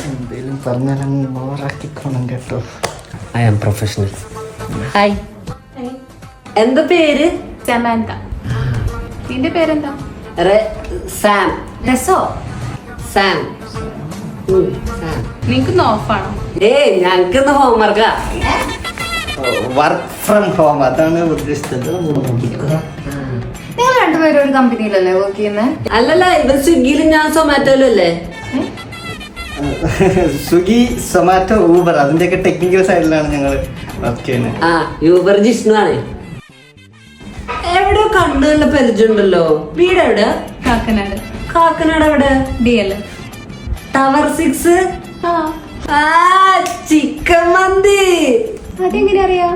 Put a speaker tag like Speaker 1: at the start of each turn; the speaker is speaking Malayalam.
Speaker 1: എന്തേലും പറഞ്ഞാലങ്ങ് ബോറാക്കിക്കോണം കേട്ടോ.
Speaker 2: I am professional.
Speaker 3: ഹായ്.
Speaker 2: എന്താ പേര്?
Speaker 3: സമാന്ത. നിന്റെ പേരെന്താ?
Speaker 2: സാം.
Speaker 3: രസോ?
Speaker 2: സാം.
Speaker 3: നിങ്ങക്ക് ഓഫാണോ?
Speaker 2: ഞങ്ങൾക്കിന്ന് ഹോംവർക്കാ.
Speaker 1: വർക്ക് ഫ്രം ഹോം അതാണ് ഉദ്ദേശിച്ചത്.
Speaker 3: നിങ്ങൾ രണ്ടുപേരും ഒരു കമ്പനിയിലല്ലേ വർക്ക് ചെയ്യുന്നത്?
Speaker 2: അല്ലല്ല, ഇവൻ സ്വിഗ്ഗിയിലും ഞാൻ സൊമാറ്റോയിലും അല്ലേ.
Speaker 1: സ്വിഗ്ഗി, സൊമാറ്റോ, ഊബർ അതിന്റെയൊക്കെ ടെക്നിക്കൽ സൈഡിലാണ് ഞങ്ങൾ വർക്ക് ചെയ്യുന്നത്.
Speaker 2: യൂബർ ജിഷ്ണു ആണ്. എവിടെയോ കണ്ടുള്ള പരിചയമുണ്ടല്ലോ. വീട് എവിടെ?
Speaker 3: കാക്കനാട്.
Speaker 2: കാക്കനാട് എവിടെ?
Speaker 3: DL.
Speaker 2: ടവർ 6. ചിക്കൻ മന്തി.
Speaker 3: അതെങ്ങനെ അറിയാ?